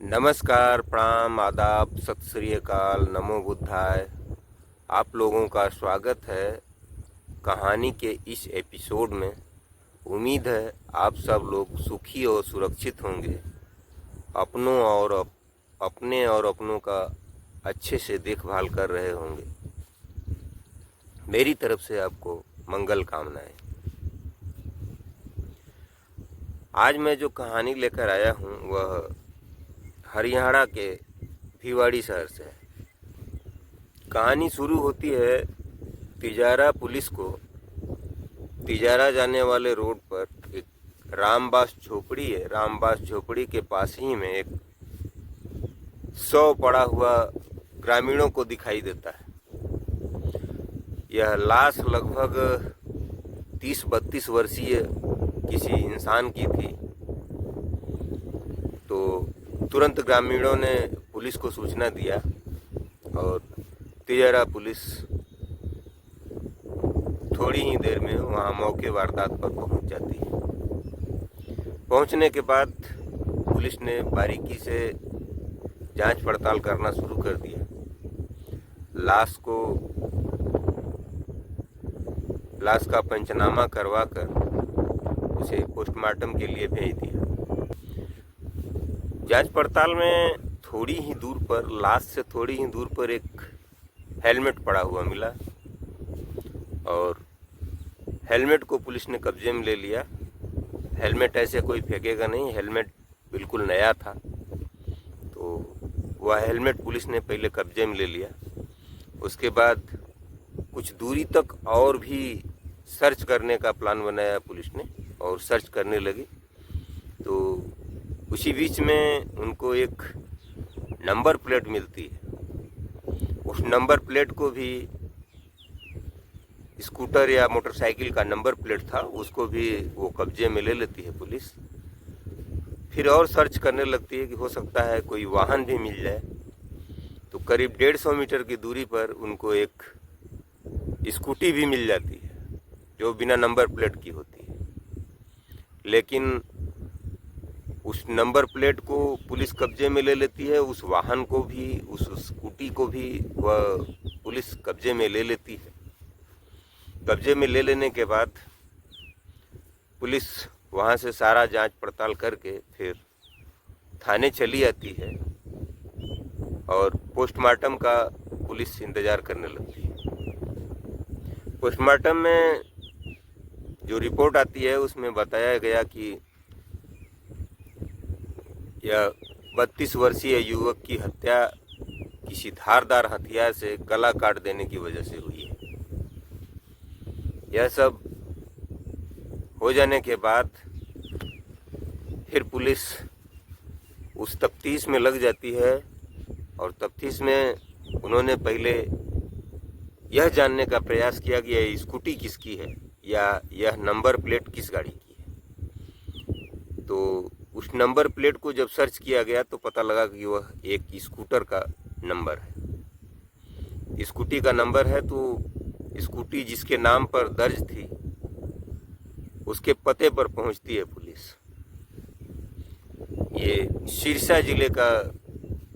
नमस्कार, प्रणाम, आदाब, सत श्री अकाल, नमो बुद्धाय। आप लोगों का स्वागत है कहानी के इस एपिसोड में। उम्मीद है आप सब लोग सुखी और सुरक्षित होंगे, अपने और अपनों का अच्छे से देखभाल कर रहे होंगे। मेरी तरफ से आपको मंगल कामनाएं। आज मैं जो कहानी लेकर आया हूँ वह हरियाणा के भिवाड़ी शहर से है। कहानी शुरू होती है तिजारा पुलिस को तिजारा जाने वाले रोड पर एक रामबास झोपड़ी है। रामबास झोपड़ी के पास ही में एक शव पड़ा हुआ ग्रामीणों को दिखाई देता है। यह लाश लगभग 30-32 वर्षीय किसी इंसान की थी। तो तुरंत ग्रामीणों ने पुलिस को सूचना दिया और तिजारा पुलिस थोड़ी ही देर में वहाँ मौके वारदात पर पहुँच जाती है। पहुँचने के बाद पुलिस ने बारीकी से जांच पड़ताल करना शुरू कर दिया। लाश का पंचनामा करवाकर उसे पोस्टमार्टम के लिए भेज दिया। जांच पड़ताल में थोड़ी ही दूर पर, लाश से थोड़ी ही दूर पर एक हेलमेट पड़ा हुआ मिला और हेलमेट को पुलिस ने कब्जे में ले लिया। हेलमेट ऐसे कोई फेंकेगा नहीं, हेलमेट बिल्कुल नया था। तो वह हेलमेट पुलिस ने पहले कब्जे में ले लिया। उसके बाद कुछ दूरी तक और भी सर्च करने का प्लान बनाया पुलिस ने और सर्च करने लगी। तो उसी बीच में उनको एक नंबर प्लेट मिलती है। उस नंबर प्लेट को भी, स्कूटर या मोटरसाइकिल का नंबर प्लेट था, उसको भी वो कब्जे में ले लेती है पुलिस। फिर और सर्च करने लगती है कि हो सकता है कोई वाहन भी मिल जाए। तो करीब 150 मीटर की दूरी पर उनको एक स्कूटी भी मिल जाती है जो बिना नंबर प्लेट की होती है। लेकिन उस नंबर प्लेट को पुलिस कब्जे में ले लेती है, उस वाहन को भी, उस स्कूटी को भी वह पुलिस कब्जे में ले लेती है। कब्जे में ले लेने के बाद पुलिस वहाँ से सारा जांच पड़ताल करके फिर थाने चली आती है और पोस्टमार्टम का पुलिस इंतज़ार करने लगती है। पोस्टमार्टम में जो रिपोर्ट आती है उसमें बताया गया कि यह 32 वर्षीय युवक की हत्या किसी धारदार हथियार से गला काट देने की वजह से हुई है। यह सब हो जाने के बाद फिर पुलिस उस तफ्तीश में लग जाती है और तफ्तीश में उन्होंने पहले यह जानने का प्रयास किया कि यह स्कूटी किसकी है या यह नंबर प्लेट किस गाड़ी की है। तो उस नंबर प्लेट को जब सर्च किया गया तो पता लगा कि वह एक स्कूटर का नंबर है। स्कूटी का नंबर है तो स्कूटी जिसके नाम पर दर्ज थी उसके पते पर पहुंचती है पुलिस। ये सिरसा जिले का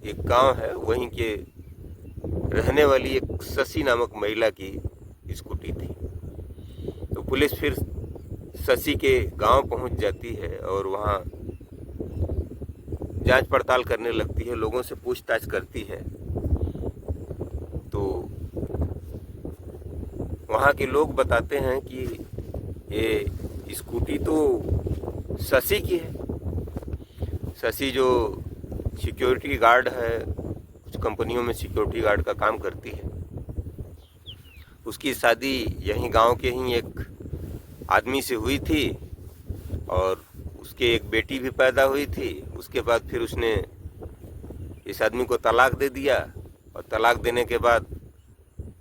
एक गांव है, वहीं के रहने वाली एक शशि नामक महिला की स्कूटी थी। तो पुलिस फिर शशि के गांव पहुंच जाती है और वहां जांच पड़ताल करने लगती है, लोगों से पूछताछ करती है। तो वहाँ के लोग बताते हैं कि ये स्कूटी तो शशि की है। शशि जो सिक्योरिटी गार्ड है, कुछ कंपनियों में सिक्योरिटी गार्ड का काम करती है, उसकी शादी यहीं गांव के ही एक आदमी से हुई थी और उसके एक बेटी भी पैदा हुई थी। उसके बाद फिर उसने इस आदमी को तलाक दे दिया और तलाक देने के बाद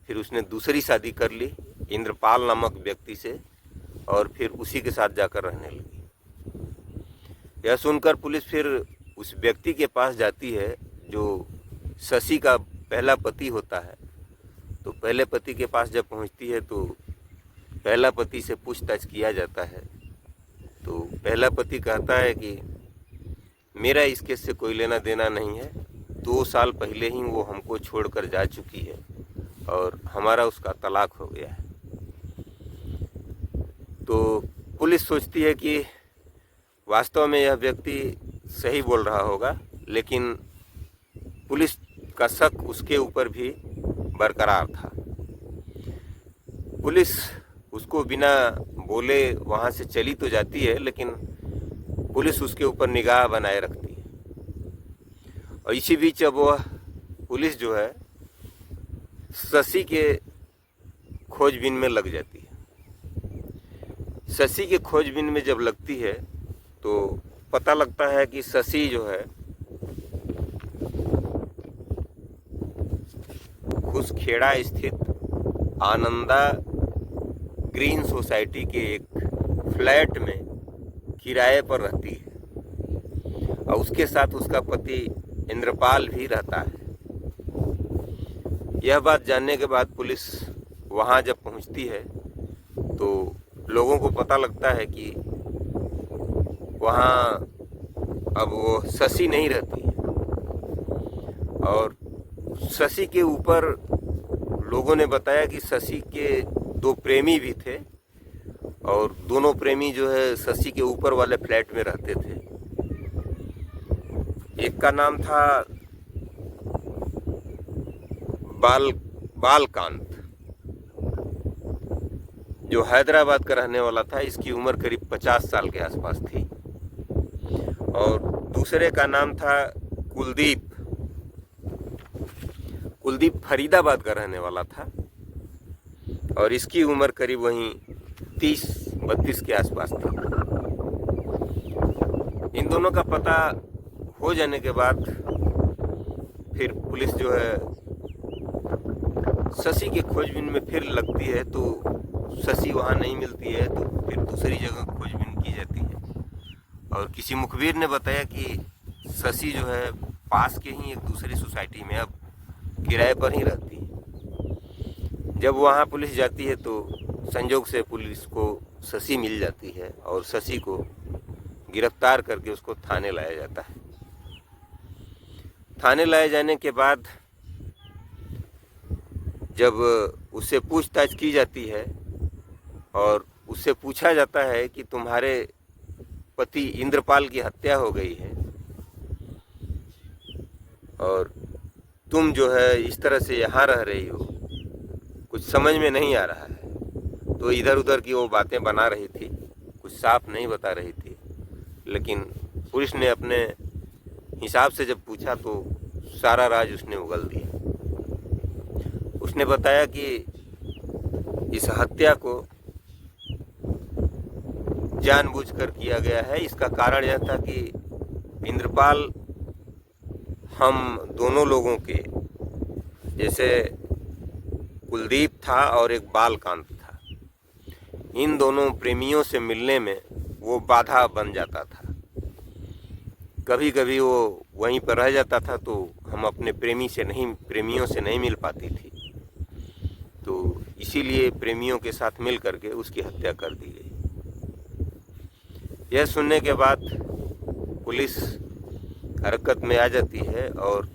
फिर उसने दूसरी शादी कर ली इंद्रपाल नामक व्यक्ति से और फिर उसी के साथ जाकर रहने लगी। यह सुनकर पुलिस फिर उस व्यक्ति के पास जाती है जो शशि का पहला पति होता है। तो पहले पति के पास जब पहुंचती है तो पहला पति से पूछताछ किया जाता है। तो पहला पति कहता है कि मेरा इस केस से कोई लेना देना नहीं है। 2 साल पहले ही वो हमको छोड़कर जा चुकी है और हमारा उसका तलाक हो गया है। तो पुलिस सोचती है कि वास्तव में यह व्यक्ति सही बोल रहा होगा, लेकिन पुलिस का शक उसके ऊपर भी बरकरार था। पुलिस उसको बिना बोले वहाँ से चली तो जाती है, लेकिन पुलिस उसके ऊपर निगाह बनाए रखती है। और इसी बीच अब वह पुलिस जो है शशि के खोजबीन में लग जाती है। शशि के खोजबीन में जब लगती है तो पता लगता है कि शशि जो है खुसखेड़ा स्थित आनंदा ग्रीन सोसाइटी के एक फ्लैट में किराए पर रहती है और उसके साथ उसका पति इंद्रपाल भी रहता है। यह बात जानने के बाद पुलिस वहां जब पहुंचती है तो लोगों को पता लगता है कि वहां अब वो शशि नहीं रहती है। और शशि के ऊपर लोगों ने बताया कि शशि के 2 प्रेमी भी थे और दोनों प्रेमी जो है शशि के ऊपर वाले फ्लैट में रहते थे। एक का नाम था बालकांत, जो हैदराबाद का रहने वाला था। इसकी उम्र करीब 50 साल के आसपास थी। और दूसरे का नाम था कुलदीप फरीदाबाद का रहने वाला था और इसकी उम्र करीब वहीं 30-32 के आसपास थी। इन दोनों का पता हो जाने के बाद फिर पुलिस जो है शशि के खोजबीन में फिर लगती है। तो शशि वहाँ नहीं मिलती है तो फिर दूसरी जगह खोजबीन की जाती है। और किसी मुखबिर ने बताया कि शशि जो है पास के ही एक दूसरी सोसाइटी में अब किराए पर ही रहती है। जब वहाँ पुलिस जाती है तो संजोग से पुलिस को शशि मिल जाती है और शशि को गिरफ्तार करके उसको थाने लाया जाता है। थाने लाए जाने के बाद जब उससे पूछताछ की जाती है और उससे पूछा जाता है कि तुम्हारे पति इंद्रपाल की हत्या हो गई है और तुम जो है इस तरह से यहाँ रह रही हो, कुछ समझ में नहीं आ रहा है। तो इधर उधर की वो बातें बना रही थी, कुछ साफ नहीं बता रही थी। लेकिन पुलिस ने अपने हिसाब से जब पूछा तो सारा राज उसने उगल दिया। उसने बताया कि इस हत्या को जानबूझकर किया गया है। इसका कारण यह था कि इंद्रपाल हम दोनों लोगों के, जैसे कुलदीप था और एक बालकांत था, इन दोनों प्रेमियों से मिलने में वो बाधा बन जाता था। कभी कभी वो वहीं पर रह जाता था तो हम अपने प्रेमियों से नहीं मिल पाती थी। तो इसीलिए प्रेमियों के साथ मिल करके उसकी हत्या कर दी गई। यह सुनने के बाद पुलिस हरकत में आ जाती है और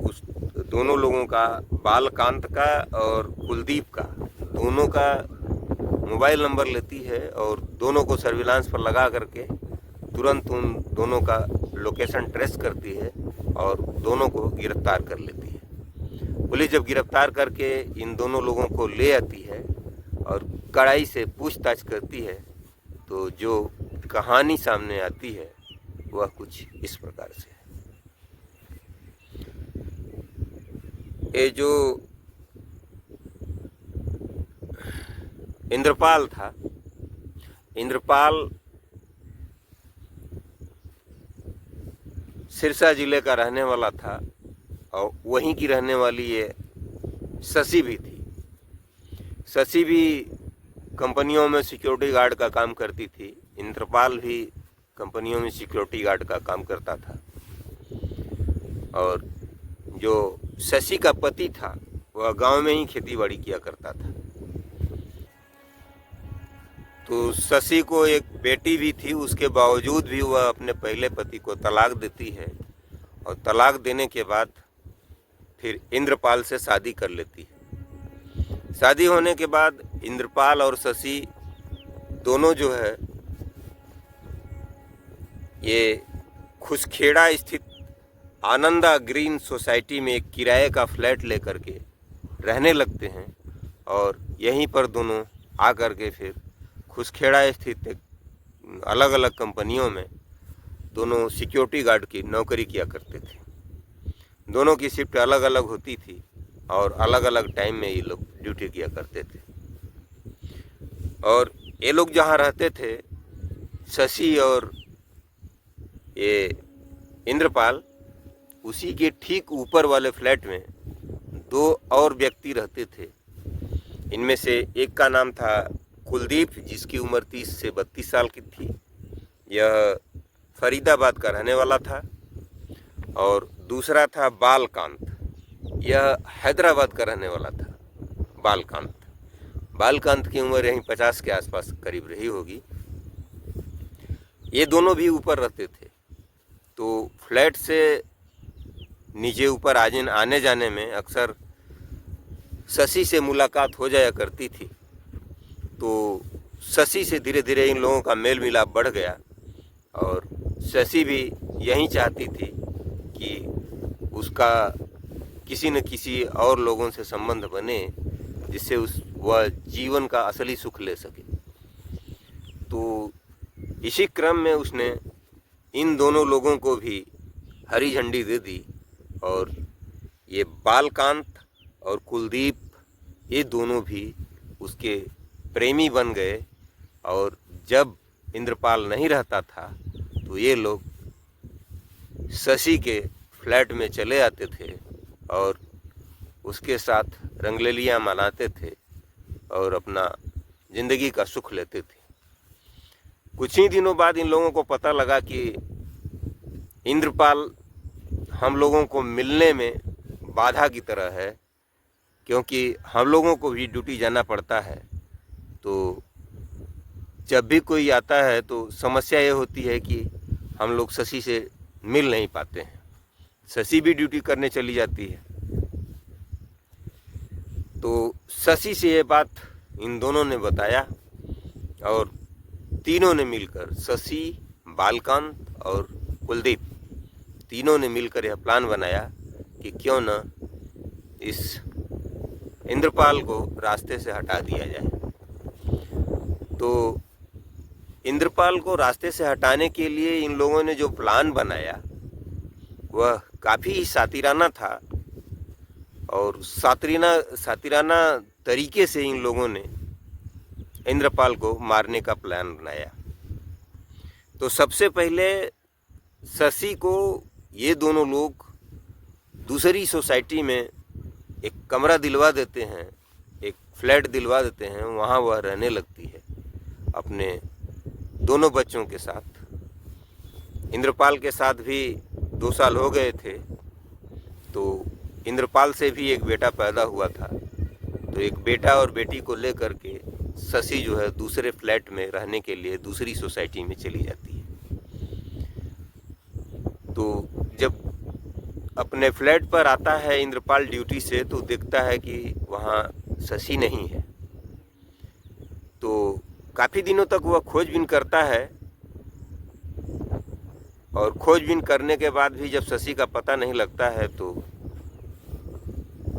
उस दोनों लोगों का, बालकांत का और कुलदीप का, दोनों का मोबाइल नंबर लेती है और दोनों को सर्विलांस पर लगा करके तुरंत उन दोनों का लोकेशन ट्रेस करती है और दोनों को गिरफ्तार कर लेती है। पुलिस जब गिरफ्तार करके इन दोनों लोगों को ले आती है और कड़ाई से पूछताछ करती है तो जो कहानी सामने आती है वह कुछ इस प्रकार से है। ये जो इंद्रपाल था, इंद्रपाल सिरसा जिले का रहने वाला था और वहीं की रहने वाली ये शशि भी थी। शशि भी कंपनियों में सिक्योरिटी गार्ड का काम करती थी। इंद्रपाल भी कंपनियों में सिक्योरिटी गार्ड का काम करता था। और जो शशि का पति था वह गांव में ही खेती बाड़ी किया करता था। तो शशि को एक बेटी भी थी, उसके बावजूद भी वह अपने पहले पति को तलाक देती है और तलाक देने के बाद फिर इंद्रपाल से शादी कर लेती है। शादी होने के बाद इंद्रपाल और शशि दोनों जो है ये खुसखेड़ा स्थित आनंदा ग्रीन सोसाइटी में एक किराए का फ्लैट लेकर के रहने लगते हैं और यहीं पर दोनों आकर के फिर खुसखेड़ा स्थित एक अलग अलग कंपनियों में दोनों सिक्योरिटी गार्ड की नौकरी किया करते थे। दोनों की शिफ्ट अलग अलग होती थी और अलग अलग टाइम में ये लोग ड्यूटी किया करते थे। और ये लोग जहाँ रहते थे, शशि और ये इंद्रपाल, उसी के ठीक ऊपर वाले फ्लैट में दो और व्यक्ति रहते थे। इनमें से एक का नाम था कुलदीप, जिसकी उम्र 30 से 32 साल की थी। यह फरीदाबाद का रहने वाला था। और दूसरा था बालकांत, यह हैदराबाद का रहने वाला था। बालकांत की उम्र यहीं 50 के आसपास करीब रही होगी। ये दोनों भी ऊपर रहते थे। तो फ्लैट से नीचे ऊपर आने जाने में अक्सर शशि से मुलाकात हो जाया करती थी। तो शशि से धीरे धीरे इन लोगों का मेल मिलाप बढ़ गया और शशि भी यही चाहती थी कि उसका किसी न किसी और लोगों से संबंध बने, जिससे वह जीवन का असली सुख ले सके। तो इसी क्रम में उसने इन दोनों लोगों को भी हरी झंडी दे दी और ये बालकांत और कुलदीप, ये दोनों भी उसके प्रेमी बन गए। और जब इंद्रपाल नहीं रहता था तो ये लोग शशि के फ्लैट में चले आते थे और उसके साथ रंगलेलियाँ मनाते थे और अपना ज़िंदगी का सुख लेते थे। कुछ ही दिनों बाद इन लोगों को पता लगा कि इंद्रपाल हम लोगों को मिलने में बाधा की तरह है, क्योंकि हम लोगों को भी ड्यूटी जाना पड़ता है। तो जब भी कोई आता है तो समस्या ये होती है कि हम लोग शशि से मिल नहीं पाते हैं। शशि भी ड्यूटी करने चली जाती है। तो शशि से ये बात इन दोनों ने बताया और तीनों ने मिलकर, शशि, बालकांत और कुलदीप, तीनों ने मिलकर यह प्लान बनाया कि क्यों न इस इंद्रपाल को रास्ते से हटा दिया जाए। तो इंद्रपाल को रास्ते से हटाने के लिए इन लोगों ने जो प्लान बनाया वह काफ़ी सातिराना था और सातिराना तरीके से इन लोगों ने इंद्रपाल को मारने का प्लान बनाया। तो सबसे पहले शशि को ये दोनों लोग दूसरी सोसाइटी में एक कमरा दिलवा देते हैं, एक फ्लैट दिलवा देते हैं। वहाँ वह रहने लगती है अपने दोनों बच्चों के साथ। इंद्रपाल के साथ भी 2 साल हो गए थे। तो इंद्रपाल से भी एक बेटा पैदा हुआ था। तो एक बेटा और बेटी को लेकर के शशि जो है दूसरे फ्लैट में रहने के लिए दूसरी सोसाइटी में चली जाती है। तो जब अपने फ्लैट पर आता है इंद्रपाल ड्यूटी से, तो देखता है कि वहाँ शशि नहीं है। तो काफ़ी दिनों तक वह खोजबीन करता है और खोजबीन करने के बाद भी जब शशि का पता नहीं लगता है तो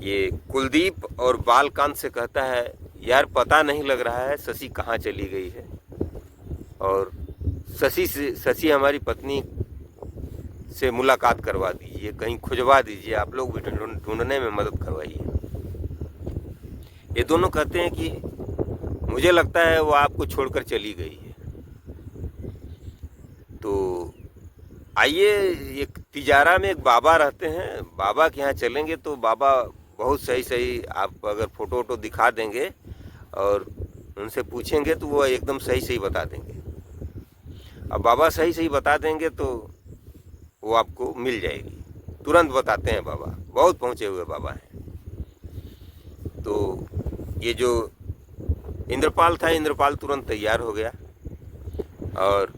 ये कुलदीप और बालकांत से कहता है, यार पता नहीं लग रहा है शशि कहाँ चली गई है और शशि हमारी पत्नी से मुलाकात करवा दीजिए, कहीं खुजवा दीजिए, आप लोग भी ढूंढने में मदद करवाइए। ये दोनों कहते हैं कि मुझे लगता है वो आपको छोड़कर चली गई है। तो आइए, एक तिजारा में एक बाबा रहते हैं, बाबा के यहाँ चलेंगे। तो बाबा बहुत सही आप अगर फ़ोटो वोटो दिखा देंगे और उनसे पूछेंगे तो वो एकदम सही बता देंगे। अब बाबा सही बता देंगे तो वो आपको मिल जाएगी, तुरंत बताते हैं बाबा, बहुत पहुँचे हुए बाबा हैं। तो ये जो इंद्रपाल था। इंद्रपाल तुरंत तैयार हो गया और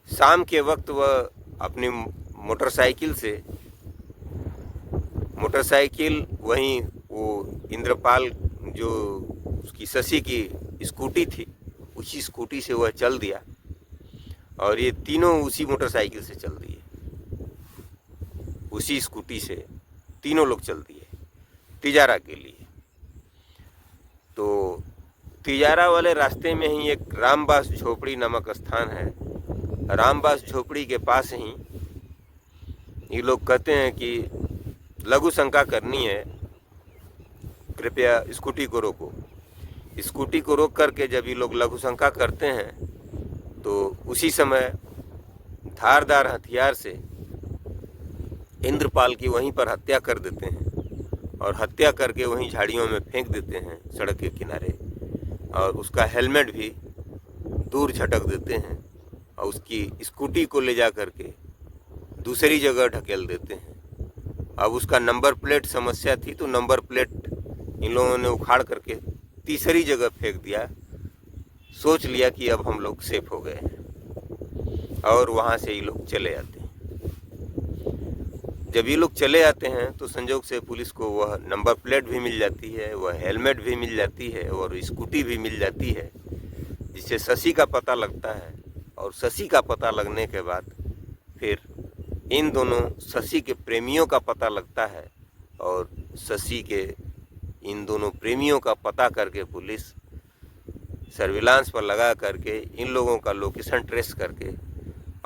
शाम के वक्त वह अपनी मोटरसाइकिल वहीं वो इंद्रपाल जो उसकी शशि की स्कूटी थी, उसी स्कूटी से वह चल दिया और ये तीनों उसी मोटरसाइकिल से चल दिए। उसी स्कूटी से तीनों लोग चल दिए तिजारा के लिए। तो तिजारा वाले रास्ते में ही एक रामबास झोपड़ी नामक स्थान है। रामबास झोपड़ी के पास ही ये लोग कहते हैं कि लघु शंका करनी है, कृपया स्कूटी को रोको। स्कूटी को रोक करके जब ये लोग लघु शंका करते हैं तो उसी समय धारदार हथियार से इंद्रपाल की वहीं पर हत्या कर देते हैं और हत्या करके वहीं झाड़ियों में फेंक देते हैं सड़क के किनारे, और उसका हेलमेट भी दूर झटक देते हैं और उसकी स्कूटी को ले जा करके दूसरी जगह ढकेल देते हैं। अब उसका नंबर प्लेट समस्या थी तो नंबर प्लेट इन लोगों ने उखाड़ करके तीसरी जगह फेंक दिया। सोच लिया कि अब हम लोग सेफ हो गए हैं और वहाँ से ये लोग चले आते हैं। जब ये लोग चले आते हैं तो संजोग से पुलिस को वह नंबर प्लेट भी मिल जाती है, वह हेलमेट भी मिल जाती है और स्कूटी भी मिल जाती है, जिससे शशि का पता लगता है। और शशि का पता लगने के बाद फिर इन दोनों शशि के प्रेमियों का पता लगता है और शशि के इन दोनों प्रेमियों का पता करके पुलिस सर्विलांस पर लगा करके इन लोगों का लोकेशन ट्रेस करके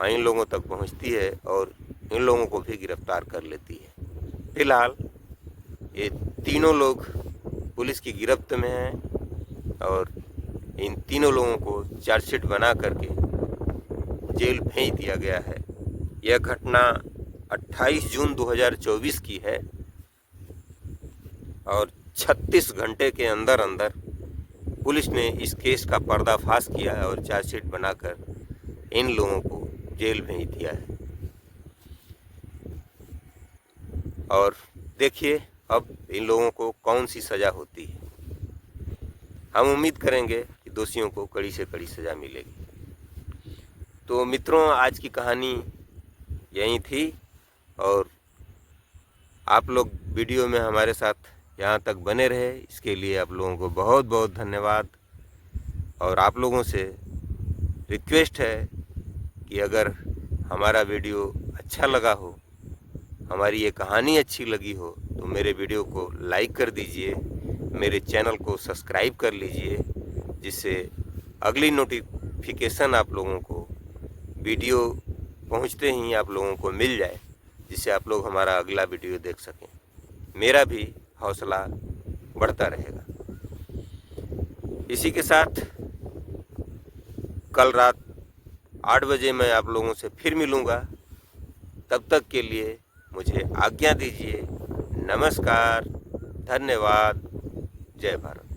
इन लोगों तक पहुंचती है और इन लोगों को भी गिरफ्तार कर लेती है। फिलहाल ये तीनों लोग पुलिस की गिरफ्त में हैं और इन तीनों लोगों को चार्जशीट बना करके जेल भेज दिया गया है। यह घटना 28 जून 2024 की है और 36 घंटे के अंदर अंदर पुलिस ने इस केस का पर्दाफाश किया है और चार्जशीट बनाकर इन लोगों को जेल भेज दिया है। और देखिए अब इन लोगों को कौन सी सज़ा होती है। हम उम्मीद करेंगे कि दोषियों को कड़ी से कड़ी सज़ा मिलेगी। तो मित्रों, आज की कहानी यही थी और आप लोग वीडियो में हमारे साथ यहाँ तक बने रहे, इसके लिए आप लोगों को बहुत बहुत धन्यवाद। और आप लोगों से रिक्वेस्ट है कि अगर हमारा वीडियो अच्छा लगा हो, हमारी ये कहानी अच्छी लगी हो, तो मेरे वीडियो को लाइक कर दीजिए, मेरे चैनल को सब्सक्राइब कर लीजिए, जिससे अगली नोटिफिकेशन आप लोगों को वीडियो पहुंचते ही आप लोगों को मिल जाए, जिससे आप लोग हमारा अगला वीडियो देख सकें। मेरा भी हौसला बढ़ता रहेगा। इसी के साथ कल रात 8 बजे मैं आप लोगों से फिर मिलूँगा। तब तक के लिए मुझे आज्ञा दीजिए। नमस्कार, धन्यवाद, जय भारत।